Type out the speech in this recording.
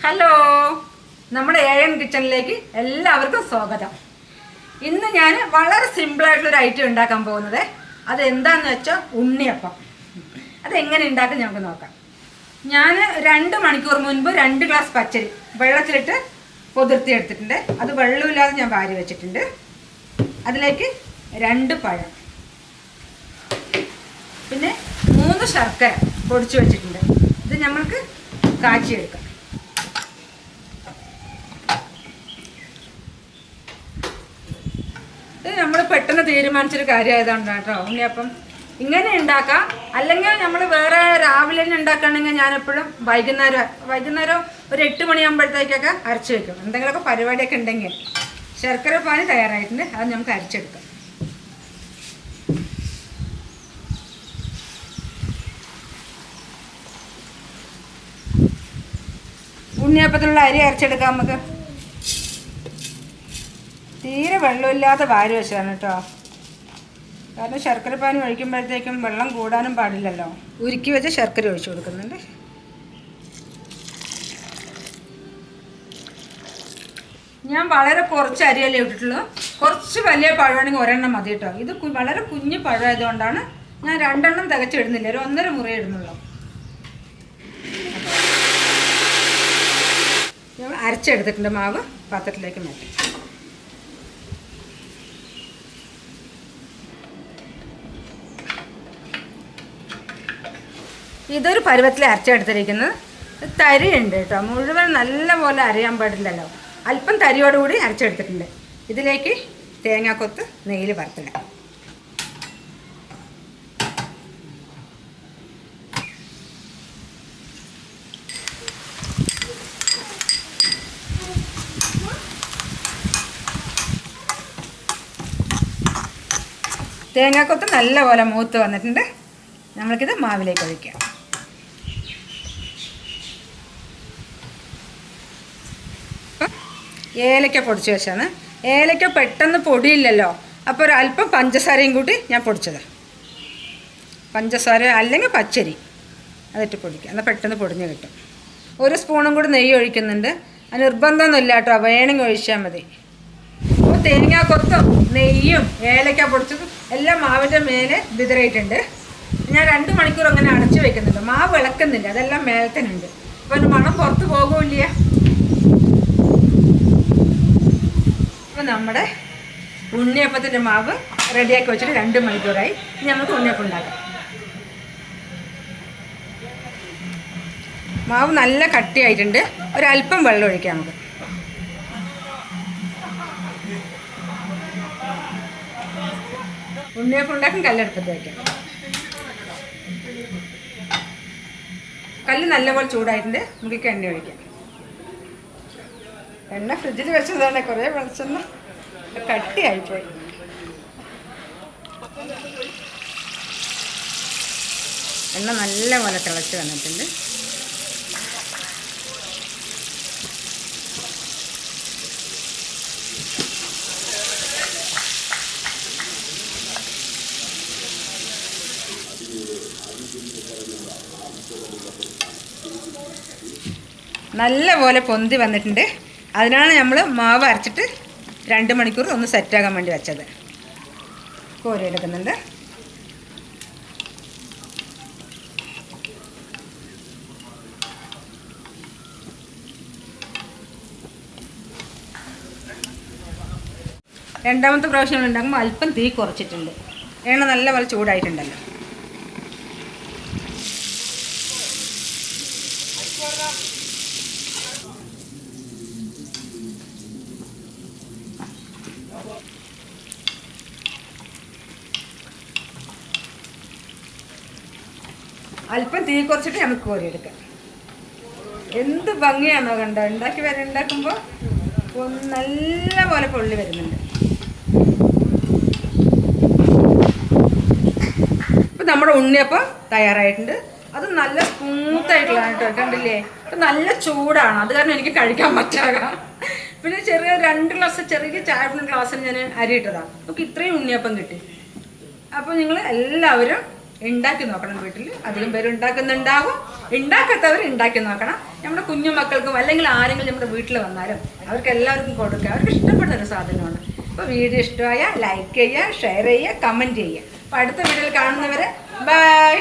Hello, നമ്മുടെ AM കിച്ചണിലേക്ക് എല്ലാവർക്കും സ്വാഗതം. ഇന്ന് ഞാൻ വളരെ സിമ്പിളായിട്ടുള്ളൊരു ഐറ്റം ഉണ്ടാക്കാൻ പോകുന്നത്. അതെന്താണെന്ന് വെച്ചാൽ ഉണ്ണിയപ്പം. അതെങ്ങനെ ഉണ്ടാക്കും നമുക്ക് നോക്കാം. ഞാൻ 2 മണിക്കൂർ മുൻപ് 2 ഗ്ലാസ് പച്ചരി വെള്ളത്തിലിട്ട് പൊതിർത്തി എടുത്തിട്ടുണ്ട്. അത് വെള്ളമില്ലാതെ ഞാൻ വാരി വെച്ചിട്ടുണ്ട്. അതിലേക്ക് 2 പഴം, പിന്നെ 3 ശർക്കര പൊടിച്ചു വെച്ചിട്ടുണ്ട്. ഇത് നമ്മൾക്ക് കാച്ചിയെടുക്കാം. ഇത് നമ്മൾ പെട്ടെന്ന് തീരുമാനിച്ചൊരു കാര്യമായതാണ് കേട്ടോ ഉണ്ണിയപ്പം. ഇങ്ങനെ ഉണ്ടാക്കാം. അല്ലെങ്കിൽ നമ്മൾ വേറെ രാവിലെ തന്നെ ഉണ്ടാക്കുകയാണെങ്കിൽ ഞാനെപ്പോഴും വൈകുന്നേരം ഒരു 8 മണിയാകുമ്പോഴത്തേക്കൊക്കെ അരച്ച് വെക്കും. എന്തെങ്കിലുമൊക്കെ പരിപാടിയൊക്കെ ഉണ്ടെങ്കിൽ. ശർക്കര പാനി തയ്യാറായിട്ടുണ്ട്. അത് നമുക്ക് അരച്ചെടുക്കാം. ഉണ്ണിയപ്പത്തിലുള്ള അരി അരച്ചെടുക്കാം നമുക്ക്. തീരെ വെള്ളമില്ലാതെ വാരി വെച്ചതാണ് കേട്ടോ. കാരണം ശർക്കര പാനി ഒഴിക്കുമ്പോഴത്തേക്കും വെള്ളം കൂടാനും പാടില്ലല്ലോ. ഉരുക്കി വെച്ച് ശർക്കര ഒഴിച്ചു കൊടുക്കുന്നുണ്ട്. ഞാൻ വളരെ കുറച്ച് അരിയല്ലേ ഇട്ടിട്ടുള്ളൂ. കുറച്ച് വലിയ പഴമാണെങ്കിൽ ഒരെണ്ണം മതി കേട്ടോ. ഇത് വളരെ കുഞ്ഞു പഴമായതുകൊണ്ടാണ് ഞാൻ 2 എണ്ണം തികച്ചിടുന്നില്ല. ഒരു 1.5 മുറി ഇടുന്നുള്ളൂ. ഞാൻ അരച്ചെടുത്തിട്ടുണ്ട്. മാവ് പാത്രത്തിലേക്ക് മാറ്റി. ഇതൊരു പരുവത്തിൽ അരച്ചെടുത്തിരിക്കുന്നത്. തരിയുണ്ട് കേട്ടോ. മുഴുവൻ നല്ല പോലെ അരയാൻ പാടില്ലല്ലോ. അല്പം തരിയോടുകൂടി അരച്ചെടുത്തിട്ടുണ്ട്. ഇതിലേക്ക് തേങ്ങാക്കൊത്ത് നെയ്യിൽ വറുത്തിടാം. തേങ്ങാക്കൊത്ത് നല്ലപോലെ മൂത്ത് വന്നിട്ടുണ്ട്. നമ്മൾക്കിത് മാവിലേക്ക് ഒഴിക്കാം. ഏലക്ക പൊടിച്ച് വെച്ചാണ്. ഏലക്ക പെട്ടെന്ന് പൊടിയില്ലല്ലോ. അപ്പോൾ ഒരു അല്പം പഞ്ചസാരയും കൂട്ടി ഞാൻ പൊടിച്ചത്. പഞ്ചസാര അല്ലെങ്കിൽ പച്ചരി അതിട്ട് പൊടിക്കുക. എന്നാൽ പെട്ടെന്ന് പൊടിഞ്ഞ് കിട്ടും. 1 സ്പൂണും കൂടി നെയ്യ് ഒഴിക്കുന്നുണ്ട്. അത് നിർബന്ധമൊന്നുമില്ല കേട്ടോ. വേണമെങ്കിൽ ഒഴിച്ചാൽ മതി. അപ്പോൾ തേങ്ങാക്കൊത്തും നെയ്യും ഏലക്ക പൊടിച്ചതും എല്ലാം മാവിൻ്റെ മേലെ വിതറിയിട്ടുണ്ട്. ഞാൻ 2 മണിക്കൂർ അങ്ങനെ അടച്ചു വെക്കുന്നുണ്ട്. മാവ് ഇളക്കുന്നില്ല. അതെല്ലാം മേലത്തനുണ്ട്. അപ്പോൾ മണം പുറത്ത് പോകില്ല. അപ്പോൾ നമ്മുടെ ഉണ്ണിയപ്പത്തിൻ്റെ മാവ് റെഡിയാക്കി വെച്ചിട്ട് 2 മണിക്കൂറായി. ഇനി നമുക്ക് ഉണ്ണിയപ്പം ഉണ്ടാക്കാം. മാവ് നല്ല കട്ടിയായിട്ടുണ്ട്. ഒരല്പം വെള്ളം ഒഴിക്കാം നമുക്ക്. ഉണ്ണിയപ്പം ഉണ്ടാക്കും കല്ലെടുപ്പത്ത് വയ്ക്കാം. കല്ല് നല്ലപോലെ ചൂടായിട്ടുണ്ട്. നമുക്ക് എണ്ണ ഒഴിക്കാം. എണ്ണ ഫ്രിഡ്ജിൽ വെച്ചതാണ്. കുറേ വെളിച്ചെണ്ണ കട്ടിയായിപ്പോയി. എണ്ണ നല്ലപോലെ തിളച്ച് വന്നിട്ടുണ്ട്. നല്ല പോലെ പൊന്തി വന്നിട്ടുണ്ട്. അതിനാണ് നമ്മൾ മാവ് അരച്ചിട്ട് 2 മണിക്കൂർ ഒന്ന് സെറ്റാകാൻ വേണ്ടി വെച്ചത്. കോരി എടുക്കുന്നുണ്ട്. രണ്ടാമത്തെ പ്രാവശ്യം ഉണ്ടാക്കുമ്പോൾ അല്പം തീ കുറച്ചിട്ടുണ്ട്. എണ്ണ നല്ലപോലെ ചൂടായിട്ടുണ്ടല്ലോ. അല്പം തീ കുറച്ചിട്ട് നമുക്ക് കോരിയെടുക്കാം. എന്ത് ഭംഗിയാണോ കണ്ടോ. ഉണ്ടാക്കുമ്പോൾ നല്ല പോലെ പൊള്ളി വരുന്നുണ്ട്. ഇപ്പം നമ്മുടെ ഉണ്ണിയപ്പം തയ്യാറായിട്ടുണ്ട്. അത് നല്ല സ്മൂത്തായിട്ടുള്ളതാണ് കേട്ടോ. കണ്ടില്ലേ. ഇപ്പം നല്ല ചൂടാണ്. അത് കാരണം എനിക്ക് കഴിക്കാൻ പറ്റാകാം. പിന്നെ 2 ഗ്ലാസ് ചെറിയ ചായപ്പിന് ഗ്ലാസ്സിന് ഞാൻ അരി ഇട്ടതാണ്. നമുക്ക് ഇത്രയും ഉണ്ണിയപ്പം കിട്ടി. അപ്പോൾ നിങ്ങൾ എല്ലാവരും ഉണ്ടാക്കി നോക്കണം വീട്ടിൽ. അധികം പേര് ഉണ്ടാക്കുന്നുണ്ടാവും. ഉണ്ടാക്കാത്തവർ ഉണ്ടാക്കി നോക്കണം. നമ്മുടെ കുഞ്ഞു മക്കൾക്കും അല്ലെങ്കിൽ ആരെങ്കിലും നമ്മുടെ വീട്ടിൽ വന്നാലും അവർക്ക് എല്ലാവർക്കും കൊടുക്കുക. അവർക്ക് ഇഷ്ടപ്പെടുന്ന ഒരു സാധനമാണ്. അപ്പോൾ വീഡിയോ ഇഷ്ടമായ ലൈക്ക് ചെയ്യുക, ഷെയർ ചെയ്യുക, കമൻറ്റ് ചെയ്യുക. അപ്പോൾ അടുത്ത വീഡിയോയിൽ കാണുന്നവരെ ബൈ.